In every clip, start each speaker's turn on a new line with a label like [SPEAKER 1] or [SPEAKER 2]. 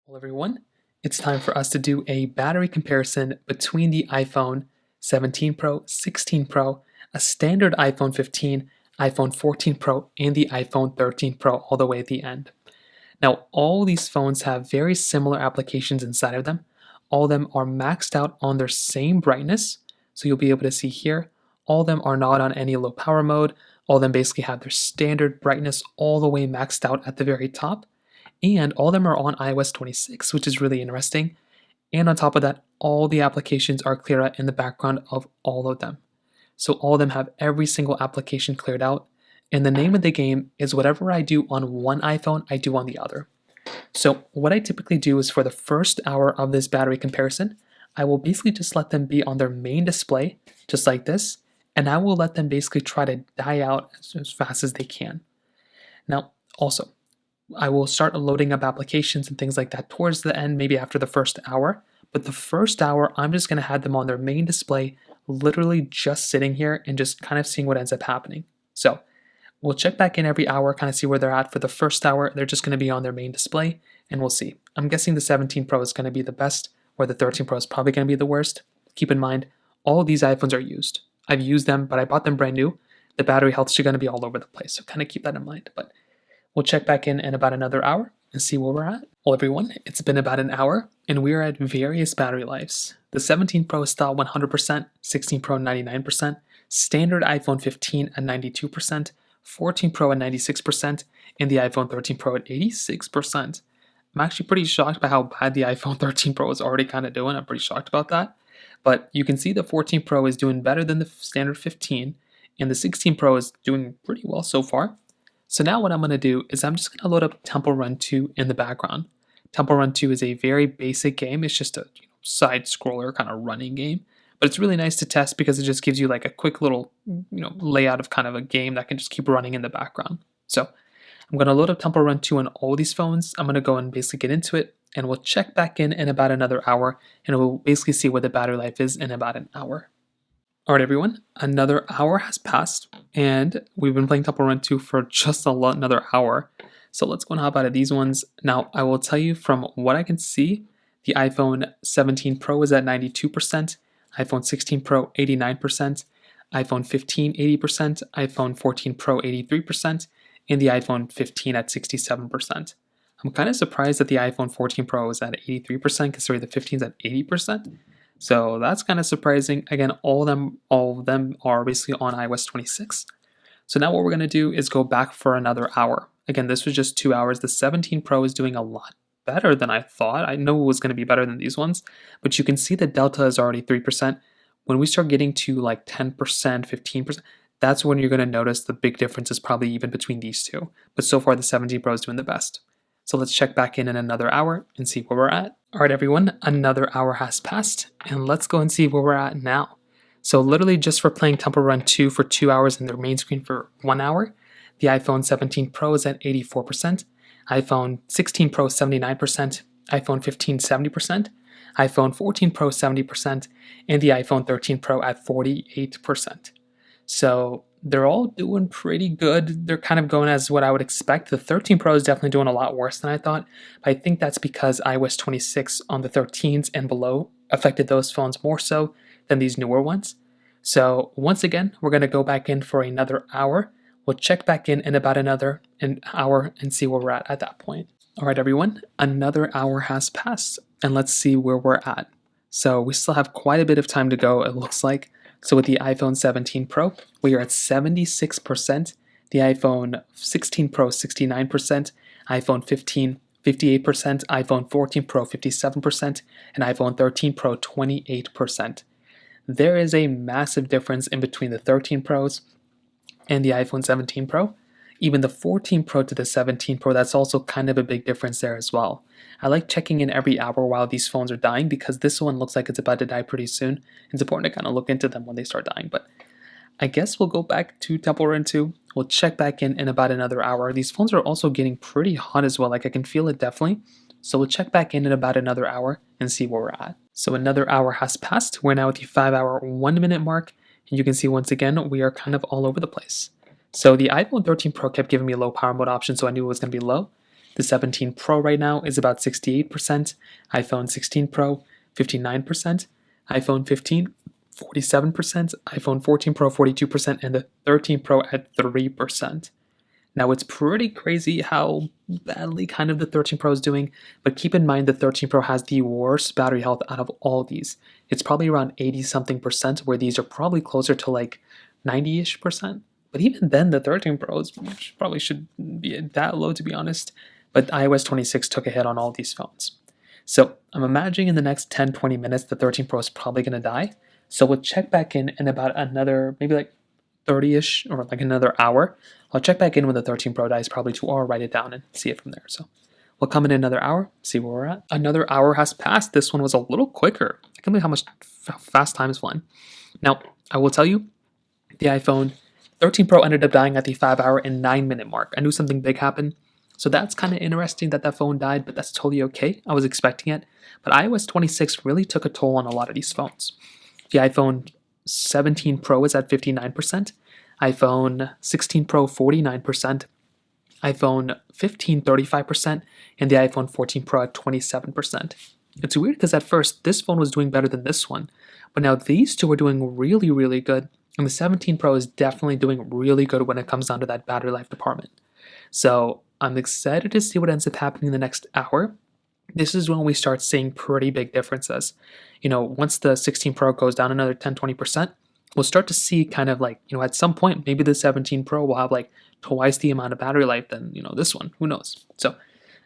[SPEAKER 1] Well, everyone, it's time for us to do a battery comparison between the iPhone 17 Pro, 16 Pro, a standard iPhone 15, iPhone 14 Pro, and the iPhone 13 Pro all the way at the end. Now, all these phones have very similar applications inside of them. All of them are maxed out on their same brightness. So you'll be able to see here, all of them are not on any low power mode. All of them basically have their standard brightness all the way maxed out at the very top. And all of them are on iOS 26, which is really interesting. And on top of that, all the applications are cleared out in the background of all of them. So all of them have every single application cleared out. And the name of the game is whatever I do on one iPhone, I do on the other. So what I typically do is for the first hour of this battery comparison, I will basically just let them be on their main display, just like this, and I will let them basically try to die out as fast as they can. Now, also, I will start loading up applications and things like that towards the end, maybe after the first hour. But the first hour, I'm just going to have them on their main display, literally just sitting here and just kind of seeing what ends up happening. So we'll check back in every hour, kind of see where they're at. For the first hour, they're just going to be on their main display, and we'll see. I'm guessing the 17 Pro is going to be the best, or the 13 Pro is probably going to be the worst. Keep in mind, all of these iPhones are used. I've used them, but I bought them brand new. The battery health's going to be all over the place, so kind of keep that in mind. But we'll check back in about another hour and see where we're at. Well, everyone, it's been about an hour, and we are at various battery lives. The 17 Pro is still 100%, 16 Pro 99%, standard iPhone 15 at 92%, 14 Pro at 96%, and the iPhone 13 Pro at 86%. I'm actually pretty shocked by how bad the iPhone 13 Pro is already kind of doing. I'm pretty shocked about that. But you can see the 14 Pro is doing better than the standard 15, and the 16 Pro is doing pretty well so far. So now what I'm going to do is I'm just going to load up Temple Run 2 in the background. Temple Run 2 is a very basic game. It's just a side scroller kind of running game. But it's really nice to test because it just gives you like a quick little layout of kind of a game that can just keep running in the background. So I'm going to load up Temple Run 2 on all these phones. I'm going to go and basically get into it, and we'll check back in about another hour, and we'll basically see what the battery life is in about an hour. Alright everyone, another hour has passed, and we've been playing Temple Run 2 for just another hour. So let's go and hop out of these ones. Now, I will tell you from what I can see, the iPhone 17 Pro is at 92%, iPhone 16 Pro 89%, iPhone 15 80%, iPhone 14 Pro 83%, and the iPhone 15 at 67%. I'm kind of surprised that the iPhone 14 Pro is at 83%, considering the 15 is at 80%. So that's kind of surprising. Again, all of them are basically on iOS 26. So now what we're going to do is go back for another hour. Again, this was just 2 hours. The 17 Pro is doing a lot better than I thought. I know it was going to be better than these ones, but you can see the delta is already 3%. When we start getting to like 10%, 15%, that's when you're going to notice the big difference is probably even between these two. But so far, the 17 Pro is doing the best. So let's check back in another hour and see where we're at. All right, everyone, another hour has passed, and let's go and see where we're at now. So literally just for playing Temple Run 2 for 2 hours and their main screen for 1 hour, the iPhone 17 Pro is at 84%, iPhone 16 Pro 79%, iPhone 15 70%, iPhone 14 Pro 70%, and the iPhone 13 Pro at 48%. So they're all doing pretty good. They're kind of going as what I would expect. The 13 Pro is definitely doing a lot worse than I thought. But I think that's because iOS 26 on the 13s and below affected those phones more so than these newer ones. So once again, we're going to go back in for another hour. We'll check back in about another hour and see where we're at that point. All right, everyone, another hour has passed, and let's see where we're at. So we still have quite a bit of time to go, it looks like. So with the iPhone 17 Pro, we are at 76%, the iPhone 16 Pro 69%, iPhone 15 58%, iPhone 14 Pro 57%, and iPhone 13 Pro 28%. There is a massive difference in between the 13 Pros and the iPhone 17 Pro. Even the 14 Pro to the 17 Pro, that's also kind of a big difference there as well. I like checking in every hour while these phones are dying because this one looks like it's about to die pretty soon. It's important to kind of look into them when they start dying. But I guess we'll go back to Temple Run 2. We'll check back in about another hour. These phones are also getting pretty hot as well. Like I can feel it definitely. So we'll check back in about another hour and see where we're at. So another hour has passed. We're now at the 5-hour, 1-minute mark. And you can see once again, we are kind of all over the place. So the iPhone 13 Pro kept giving me a low power mode option, so I knew it was going to be low. The 17 Pro right now is about 68%, iPhone 16 Pro 59%, iPhone 15 47%, iPhone 14 Pro 42%, and the 13 Pro at 3%. Now it's pretty crazy how badly kind of the 13 Pro is doing, but keep in mind the 13 Pro has the worst battery health out of all these. It's probably around 80 something percent, where these are probably closer to like 90-ish percent. But even then, the 13 Pros probably should be that low, to be honest. But iOS 26 took a hit on all these phones. So I'm imagining in the next 10-20 minutes, the 13 Pro is probably going to die. So we'll check back in about another, maybe like 30-ish or like another hour. I'll check back in when the 13 Pro dies probably too, or write it down and see it from there. So we'll come in another hour, see where we're at. Another hour has passed. This one was a little quicker. I can't believe how much fast time is flying. Now, I will tell you, the iPhone 13 Pro ended up dying at the 5-hour and 9-minute mark. I knew something big happened. So that's kind of interesting that that phone died, but that's totally okay. I was expecting it. But iOS 26 really took a toll on a lot of these phones. The iPhone 17 Pro is at 59%, iPhone 16 Pro 49%, iPhone 15 35%, and the iPhone 14 Pro at 27%. It's weird because at first this phone was doing better than this one, but now these two are doing really, really good, and the 17 Pro is definitely doing really good when it comes down to that battery life department. So I'm excited to see what ends up happening in the next hour. This is when we start seeing pretty big differences. Once the 16 Pro goes down another 10-20%, we'll start to see kind of like, at some point, maybe the 17 Pro will have like twice the amount of battery life than, this one. Who knows? So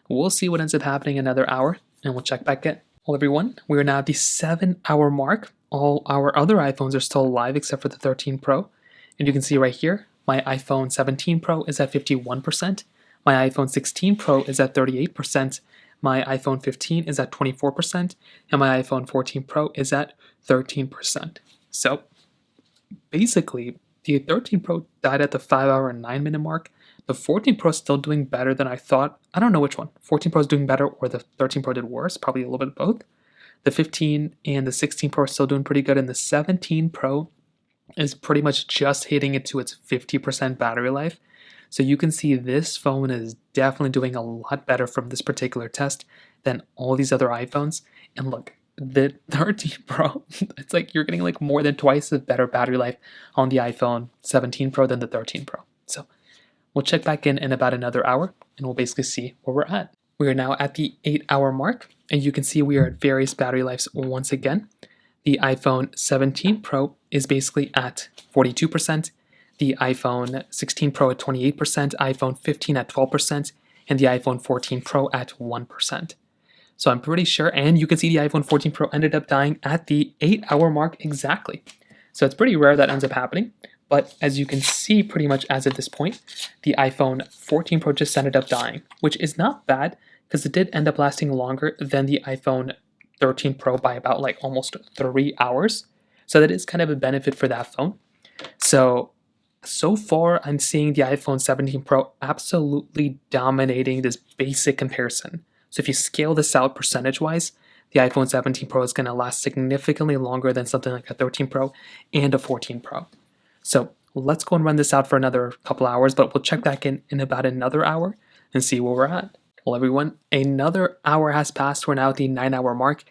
[SPEAKER 1] we'll see what ends up happening in another hour, and we'll check back in. Well, everyone, we are now at the 7-hour mark. All our other iPhones are still alive except for the 13 Pro. And you can see right here, my iPhone 17 Pro is at 51%. My iPhone 16 Pro is at 38%. My iPhone 15 is at 24%, and my iPhone 14 Pro is at 13%. So basically, the 13 Pro died at the 5-hour and 9-minute mark. The 14 Pro is still doing better than I thought. I don't know which one. 14 Pro is doing better or the 13 Pro did worse, probably a little bit of both. The 15 and the 16 Pro are still doing pretty good, and the 17 Pro is pretty much just hitting it to its 50% battery life. So you can see this phone is definitely doing a lot better from this particular test than all these other iPhones. And look, the 13 Pro, it's like you're getting like more than twice the better battery life on the iPhone 17 Pro than the 13 Pro. So we'll check back in about another hour, and we'll basically see where we're at. We are now at the 8-hour mark, and you can see we are at various battery lives once again. The iPhone 17 Pro is basically at 42%. The iPhone 16 Pro at 28%, iPhone 15 at 12%, and the iPhone 14 Pro at 1%. So I'm pretty sure, and you can see the iPhone 14 Pro ended up dying at the 8-hour mark exactly. So it's pretty rare that ends up happening, but as you can see pretty much as of this point, the iPhone 14 Pro just ended up dying, which is not bad because it did end up lasting longer than the iPhone 13 Pro by about like almost 3 hours. So that is kind of a benefit for that phone. So far, I'm seeing the iPhone 17 Pro absolutely dominating this basic comparison. So if you scale this out percentage-wise, the iPhone 17 Pro is going to last significantly longer than something like a 13 Pro and a 14 Pro. So let's go and run this out for another couple hours, but we'll check back in about another hour and see where we're at. Well, everyone, another hour has passed. We're now at the 9-hour mark.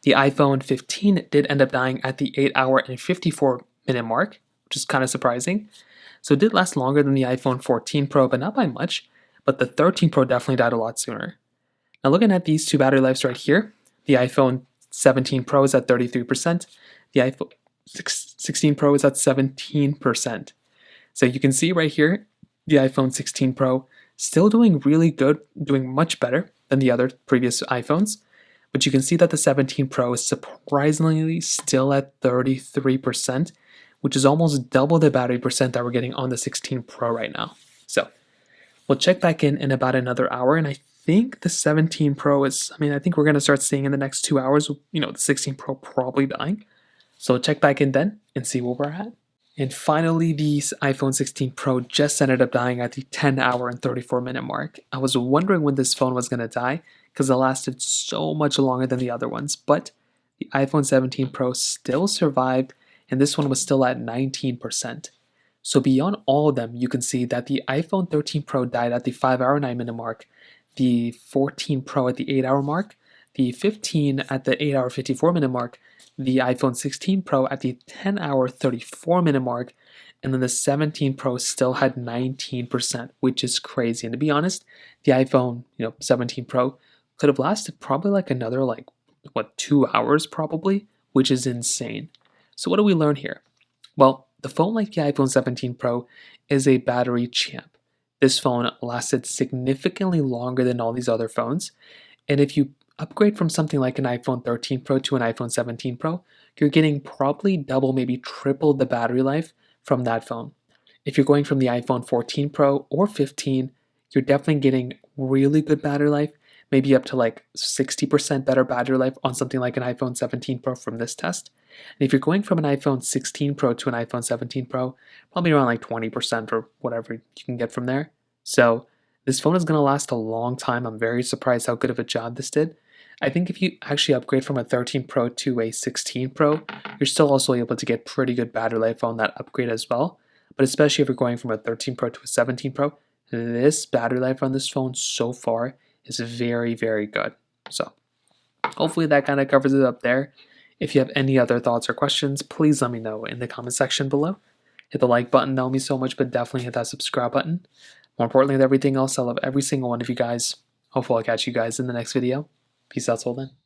[SPEAKER 1] The iPhone 15 did end up dying at the 8-hour and 54-minute mark, which is kind of surprising. So it did last longer than the iPhone 14 Pro, but not by much. But the 13 Pro definitely died a lot sooner. Now looking at these two battery lives right here, the iPhone 17 Pro is at 33%. The iPhone 16 Pro is at 17%. So you can see right here, the iPhone 16 Pro still doing really good, doing much better than the other previous iPhones. But you can see that the 17 Pro is surprisingly still at 33%, which is almost double the battery percent that we're getting on the 16 Pro right now. So we'll check back in about another hour, and I think the 17 Pro is, I think we're going to start seeing in the next 2 hours, the 16 Pro probably dying. So we'll check back in then and see where we're at. And finally, the iPhone 16 Pro just ended up dying at the 10-hour and 34-minute mark. I was wondering when this phone was going to die because it lasted so much longer than the other ones, but the iPhone 17 Pro still survived, and this one was still at 19%. So beyond all of them, you can see that the iPhone 13 Pro died at the 5-hour 9-minute mark. the 14 Pro at the 8-hour mark, the 15 at the 8-hour 54-minute mark, the iPhone 16 Pro at the 10-hour 34-minute mark, and then the 17 Pro still had 19%, which is crazy. And to be honest, the iPhone, 17 Pro could have lasted probably like another 2 hours probably, which is insane. So what do we learn here? Well, the phone like the iPhone 17 Pro is a battery champ. This phone lasted significantly longer than all these other phones, and if you upgrade from something like an iPhone 13 Pro to an iPhone 17 Pro, you're getting probably double, maybe triple the battery life from that phone. If you're going from the iPhone 14 Pro or 15, you're definitely getting really good battery life, maybe up to 60% better battery life on something like an iPhone 17 Pro from this test. And if you're going from an iPhone 16 Pro to an iPhone 17 Pro, probably around 20% or whatever you can get from there. So this phone is going to last a long time. I'm very surprised how good of a job this did. I think if you actually upgrade from a 13 Pro to a 16 Pro, you're still also able to get pretty good battery life on that upgrade as well. But especially if you're going from a 13 Pro to a 17 Pro, this battery life on this phone so far is very, very good. So hopefully that kind of covers it up there. If you have any other thoughts or questions, please let me know in the comment section below. Hit the like button, that would mean so much, but definitely hit that subscribe button. More importantly than everything else, I love every single one of you guys. Hopefully I'll catch you guys in the next video. Peace out till then.